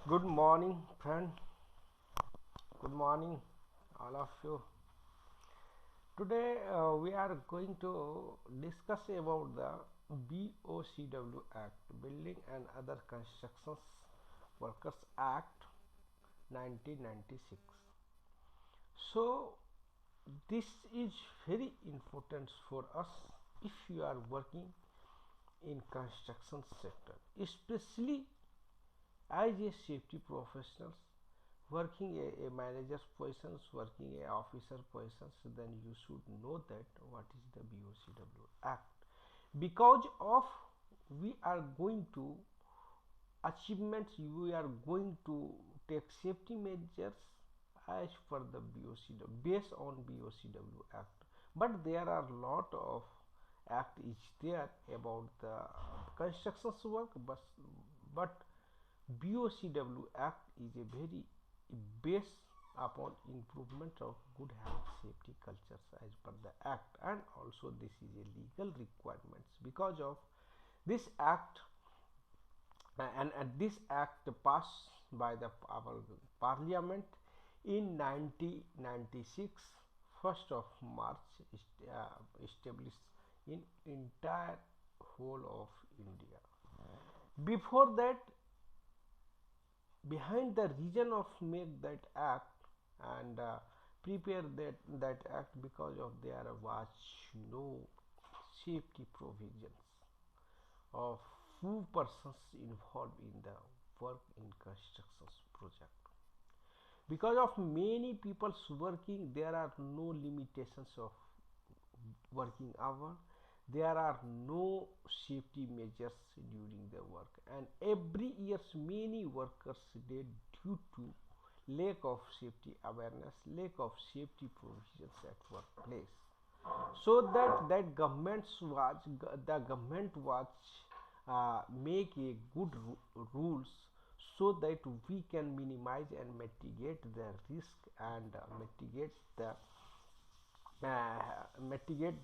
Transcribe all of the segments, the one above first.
Good morning, friend. Good morning, all of you. Today we are going to discuss about the BOCW Act, Building and Other Constructions Workers Act 1996. So this is very important for us if you are working in construction sector, especially as a safety professionals working a manager's positions, working a officer positions, then you should know that what is the BOCW Act. Because of we are going to achievements, we are going to take safety measures as per the BOCW, based on BOCW Act. But there are lot of act is there about the construction work, but BOCW Act is a very based upon improvement of good health safety cultures as per the act, and also this is a legal requirements because of this act, and this act passed by the our parliament in 1996, 1st of March, established in entire whole of India. Before that, behind the reason of make that act and prepare that act, because of there was no safety provisions of few persons involved in the work in construction project. Because of many people working, there are no limitations of working hour, there are no safety measures during the work, and every year many workers dead due to lack of safety awareness, lack of safety provisions at workplace. So that government was make a good rules, so that we can minimize and mitigate the risk, and mitigate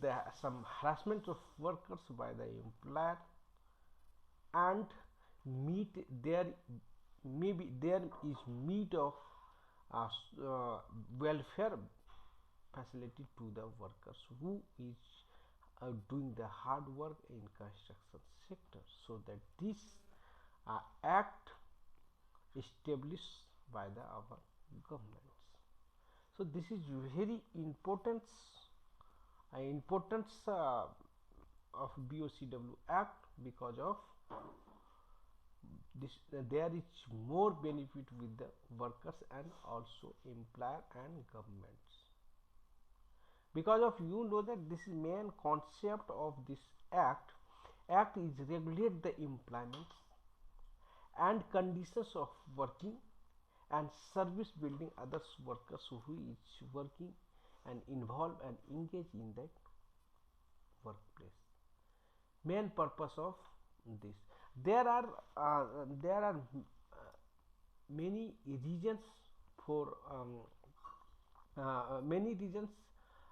the some harassment of workers by the employer, and meet there, maybe there is meet of uh, welfare facility to the workers who is doing the hard work in construction sector, so that this act established by the our governments. So this is very importance of BOCW Act, because of this there is more benefit with the workers and also employer and governments. Because of you know that this is main concept of this act is regulate the employment and conditions of working and service building others workers who is working and involved and engaged in that workplace. Main purpose of this, there are many reasons for many reasons,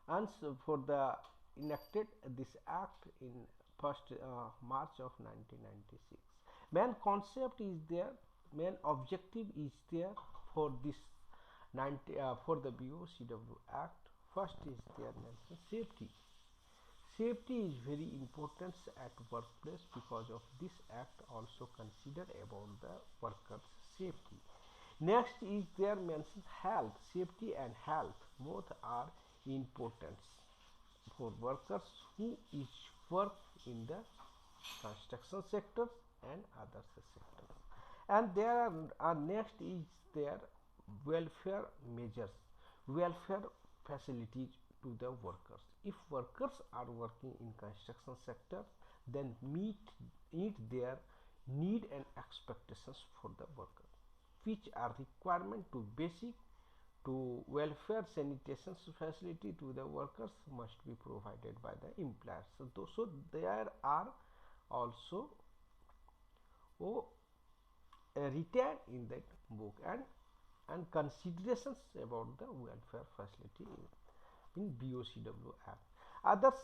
and so for the enacted this act in 1st March of 1996. Main concept is there, main objective is there for this 90 for the BOCW Act. First is there mentioned safety. Safety is very important at workplace, because of this act also consider about the workers safety. Next is there mentioned health. Safety and health both are important for workers who is work in the construction sector and other sectors. And there are next is there welfare measures, welfare facilities to the workers. If workers are working in construction sector, then meet their need and expectations for the worker, which are requirement to basic to welfare sanitation facility to the workers must be provided by the employer. So there are also written in that book, and considerations about the welfare facility in BOCW Act. Others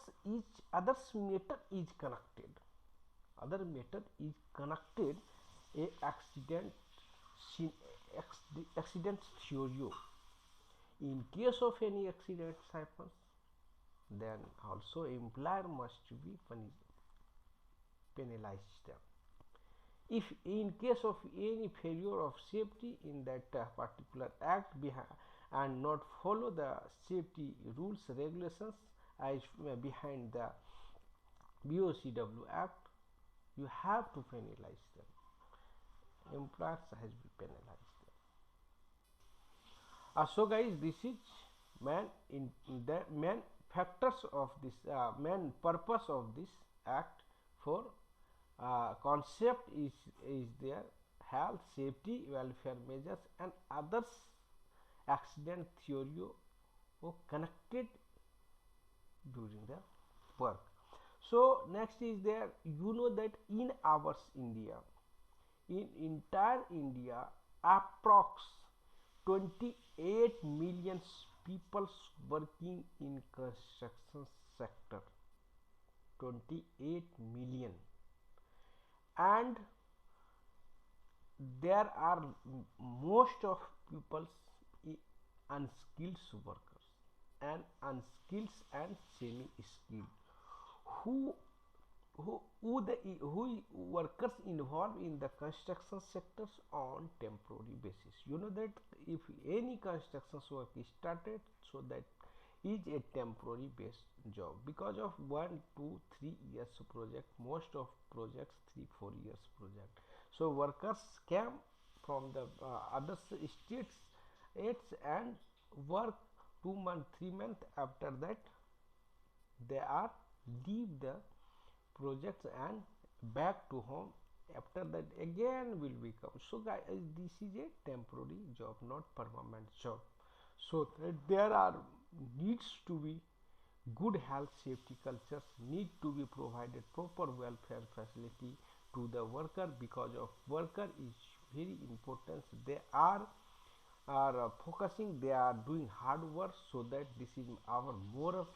matter is connected. Other matter is connected a accident accident theory. In case of any accident happens, then also employer must be penalized. If in case of any failure of safety in that particular act and not follow the safety rules regulations as behind the BOCW Act, you have to penalize them. Employers has been penalized. So guys, this is main in the main factors of this main purpose of this act. For concept is there health, safety, welfare measures and others accident theory connected during the work. So next is there, you know that in our India, in entire India, approx 28 million people working in construction sector, 28 million, and there are most of people unskilled workers and unskilled and semi skilled who workers involved in the construction sectors on temporary basis. You know that if any construction work is started, so that is a temporary based job because of 1 2 3 years project, most of projects 3 4 years project. So workers came from the other states and work 2 months 3 months, after that they are leave the projects and back to home, after that again will become. So guys, this is a temporary job, not permanent job. So there are needs to be good health safety cultures, need to be provided proper welfare facility to the worker, because of worker is very important. They are focusing, they are doing hard work, so that this is our moral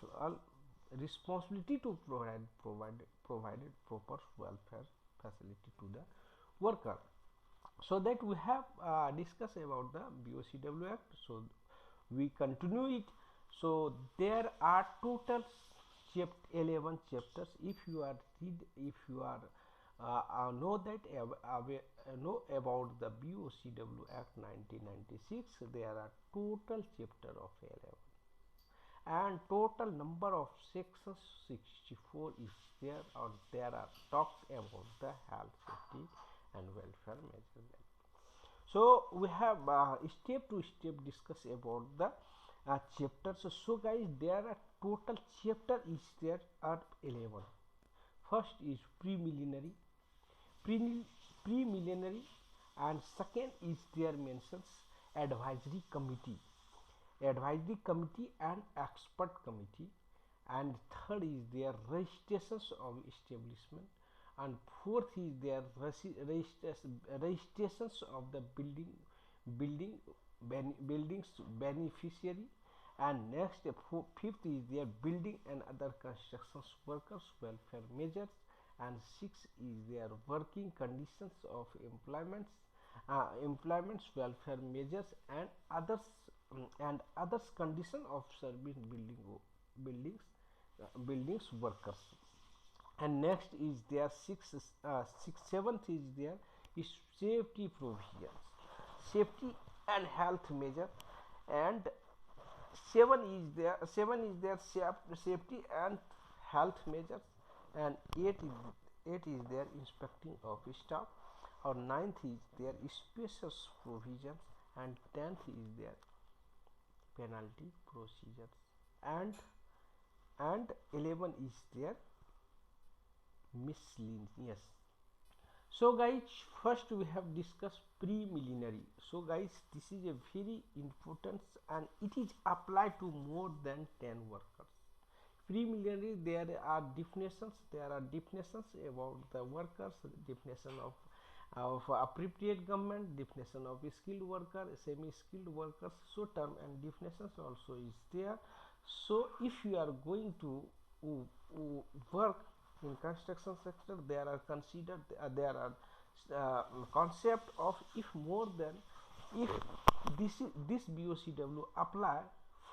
responsibility to provide proper welfare facility to the worker. So that we have discussed about the BOCW Act. So we continue it. So there are total 11 chapters. If you are know about the BOCW Act 1996, there are total chapter of 11 and total number of sections 64 is there, or there are talked about the health, safety and welfare measures. So we have step to step discuss about the chapters. So guys, there are total chapter is there are 11. First is preliminary, and second is there mentions advisory committee and expert committee, and third is their registrations of establishment, and fourth is their registrations of the buildings beneficiary, and next fifth is their building and other construction workers welfare measures, and sixth is their working conditions of employments welfare measures and others condition of service buildings workers. And next is their seventh is their is safety provisions, safety and health measure, and seven is their safety and health measures, and eight is their inspecting of staff, or ninth is their special provisions, and 10th is their penalty procedures, and 11 is their miscellaneous. So guys, first we have discussed preliminary. So guys, this is a very important and it is applied to more than 10 workers. Preliminary, there are definitions about the workers, definition of appropriate government, definition of skilled worker, semi-skilled workers, so term and definitions also is there. So if you are going to work in construction sector, there are considered there are concept of if this BOCW apply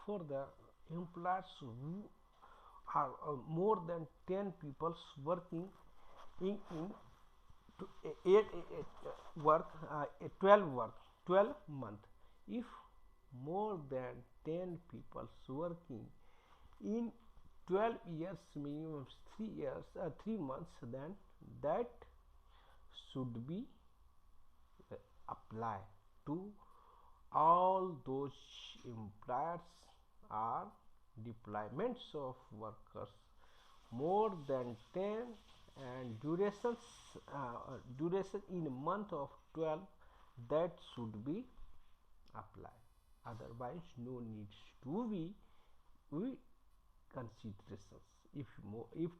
for the employers who are more than 10 people working in to 12 month. If more than 10 people working in 12 years, minimum 3 years 3 months, then that should be apply to all those employers are deployments of workers more than 10 and duration in a month of 12, that should be applied. Otherwise no needs to be we considerations. If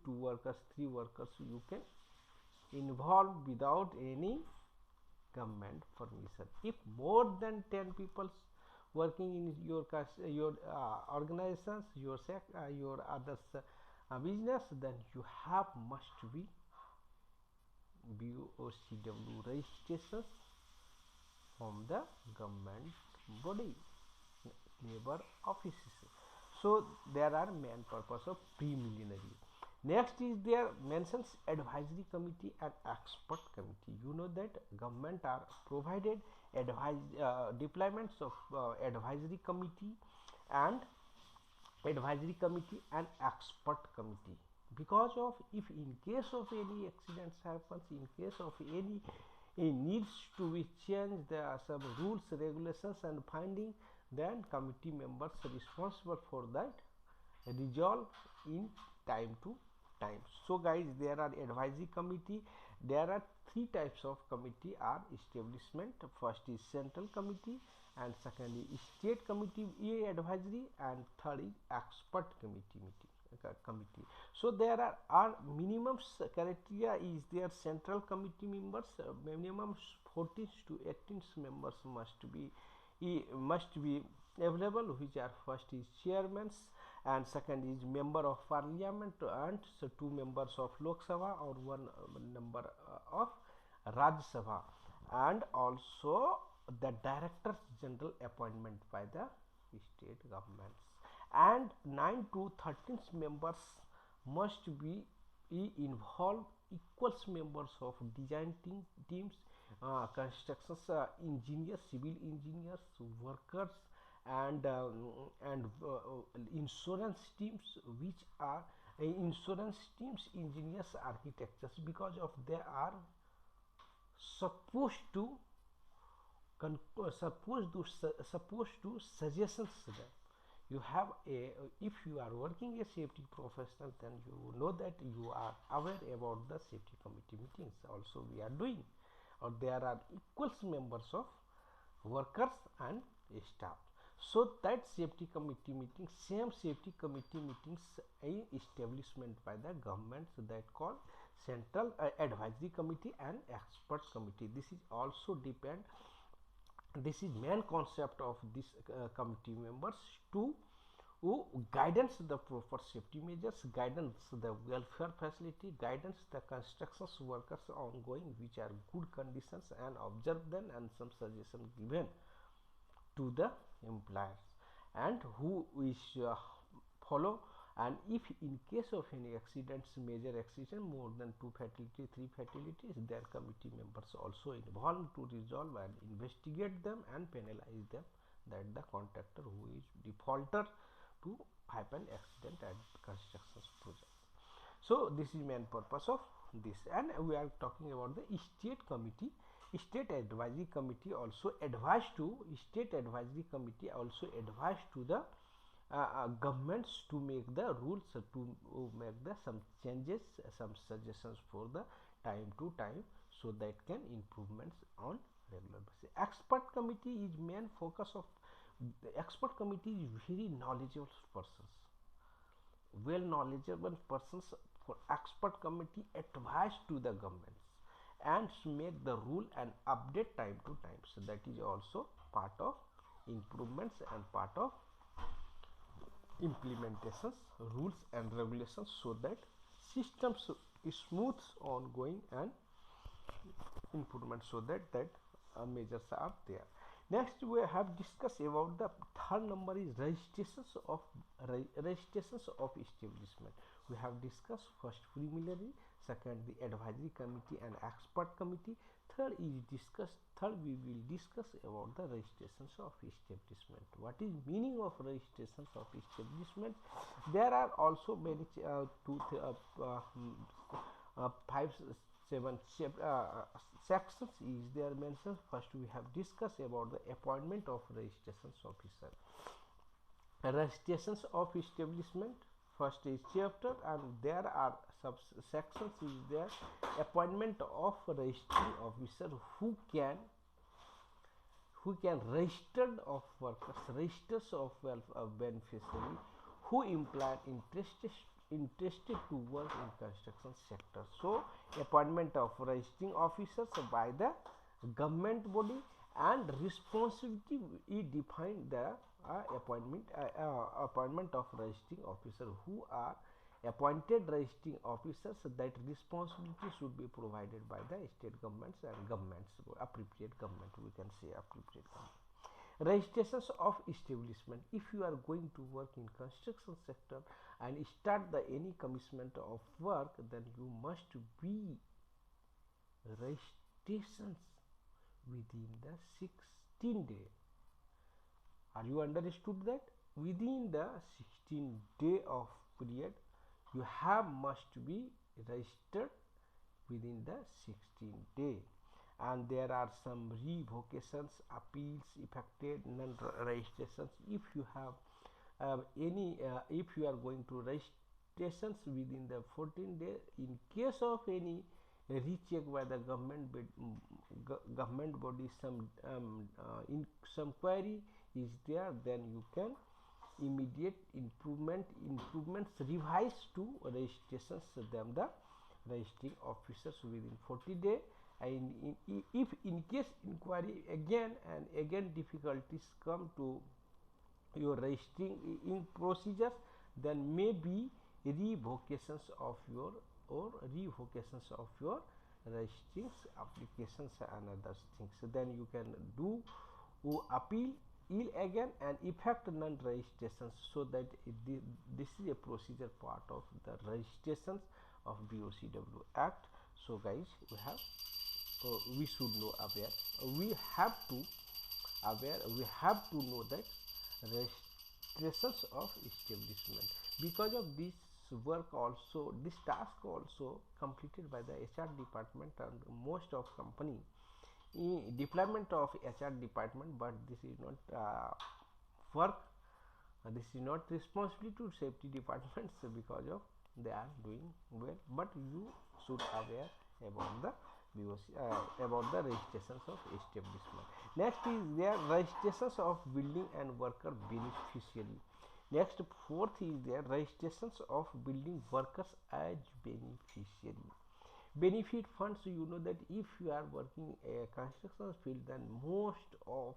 two workers, three workers, you can involve without any government permission. If more than 10 people working in your organizations, your others business, then you have must be BOCW registrations from the government body, labor offices. So there are main purpose of preliminary. Next is there mentions advisory committee and expert committee. You know that government are provided deployments of advisory committee and expert committee, because of if in case of any accidents happens, in case of any needs to be changed, there are some rules, regulations and finding, then committee members responsible for that resolve in time to time. So guys, there are advisory committee. There are three types of committee are establishment. First is central committee, and second is state committee advisory, and third is expert committee. So there are minimum criteria is there. Central committee members minimum 14 to 18 members must be available, which are first is chairman, and second is member of parliament, and so 2 members of Lok Sabha or 1 member of Rajya Sabha, and also the directors general appointment by the state governments, and 9 to 13 members must be involved equals members of design teams, constructions engineers, civil engineers, workers, and insurance teams, which are insurance teams, engineers, architects, because of they are supposed to suggestions them. You have a, if you are working a safety professional, then you know that you are aware about the safety committee meetings also we are doing, or there are equals members of workers and staff. So that safety committee meetings, same safety committee meetings establishment by the government, so that called central advisory committee and expert committee. This is also depend, this is main concept of this committee members to guidance the proper safety measures, guidance the welfare facility, guidance the constructions workers ongoing which are good conditions and observe them, and some suggestion given to the employers, and who is follow. And if in case of any accidents, major accident, more than 2 fatality, 3 fatalities, their committee members also involved to resolve and investigate them and penalize them, that the contractor who is defaulter to happen accident at construction project. So this is main purpose of this. And we are talking about the state committee. State advisory committee also advised to, state advisory committee also advised to the governments to make the rules, to make the some changes, some suggestions for the time to time, so that can improvements on regular basis. Expert committee is main focus of the expert committee is very knowledgeable persons, well knowledgeable persons. For expert committee advise to the governments and make the rule and update time to time, so that is also part of improvements and part of implementations, rules and regulations, so that systems is smooth ongoing and improvement, so that measures are there. Next we have discussed about the third number is registrations of establishment. We have discussed first preliminary, second the advisory committee and expert committee. Third we will discuss about the registrations of establishment. What is meaning of registrations of establishment? There are also many five seven sections is there mentioned. First we have discussed about the appointment of registrations officer. Registrations of establishment, first is chapter, and there are subsections is there. Appointment of registering officer who can register of workers, registers of beneficiary who implied interested to work in construction sector. So appointment of registering officers by the government body, and responsibility is defined the appointment of registering officer who are appointed registering officers, that responsibility should be provided by the state governments and governments, appropriate government, we can say appropriate government. Registrations of establishment, if you are going to work in construction sector and start the any commencement of work, then you must be registrations within the 16 day. Are you understood that? Within the 16 day of period, you have must be registered within the 16 day. And there are some revocations, appeals, effected non-registrations. If you have if you are going to registrations within the 14 day, in case of any recheck by the government body, in some query is there, then you can immediate improvements revise to registrations them the registering officers within 40 day. And if in case inquiry again and again difficulties come to your registering in procedures, then maybe revocations of your registering applications and other things. So then you can do appeal again and effect non-registrations, so that this is a procedure part of the registrations of BOCW Act. So guys, we should know aware, we have to know that registrations of establishment. Because of this work also, this task also completed by the HR department and most of company deployment of HR department, but this is not work, this is not responsibility to safety departments, because of they are doing well, but you should aware about the about the registrations of establishment. Next is there registrations of building and worker beneficiary. Next, fourth is there registrations of building workers as beneficiary. Benefit funds, you know that if you are working a construction field, then most of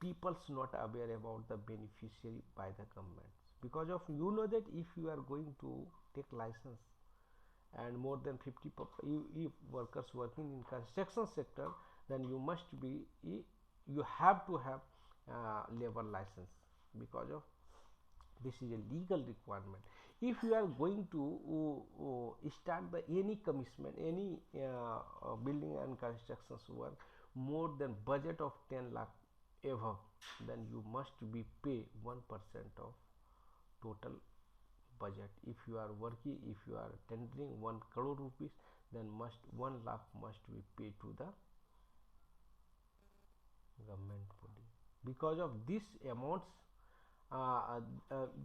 people's not aware about the beneficiary by the government. Because of, you know that if you are going to take license and more than 50 if workers working in construction sector, then you must be you have to have labor license, because of this is a legal requirement. If you are going to start the any commitment, any building and constructions work more than budget of 10 lakh above, then you must be pay 1% of total budget. If you are working, if you are tendering 1 crore rupees, then 1 lakh must be paid to the government body. Because of this amounts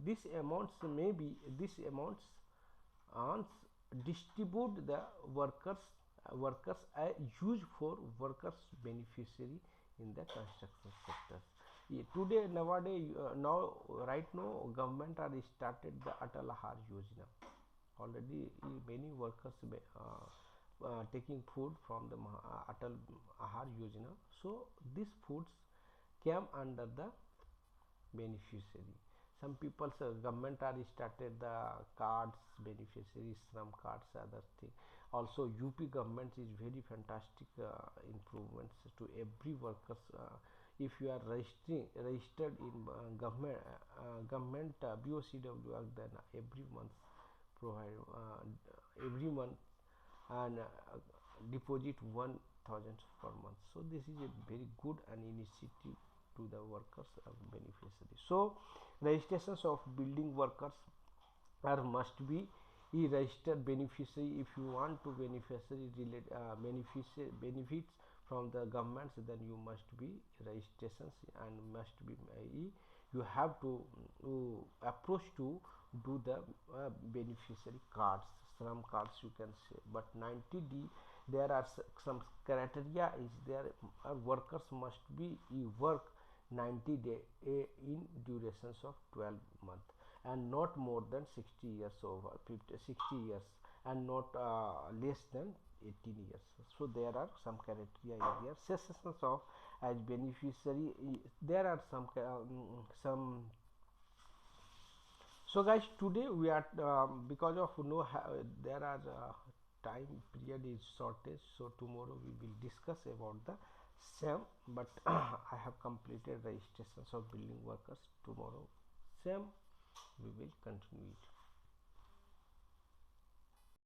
this amounts distribute the workers used for workers beneficiary in the construction sector. Today, nowadays, right now, government are started the Atal Ahar Yojana. Already, many workers taking food from the Atal Ahar Yojana. So these foods came under the beneficiary. Some people, government are started the cards, beneficiaries, some cards, other thing. Also, UP government is very fantastic improvements to every workers. if you are registered in government BOCW Act, then every month provide every month and deposit 1,000 per month. So this is a very good and initiative to the workers beneficiaries. So registrations of building workers are must be registered beneficiary. If you want to beneficiary relate benefits from the governments, then you must be registrations and must be you have to approach to do the beneficiary cards, some cards you can say. But 90D, there are some criteria is there. Workers must be work 90 day in durations of 12 months and not more than 60 years over 60 years and not less than 18 years. So there are some criteria in there. Cessations of as beneficiary, there are some. So guys, today we are because of there are time period is shortage, so tomorrow we will discuss about the same. But I have completed registrations of building workers. Tomorrow same we will continue it.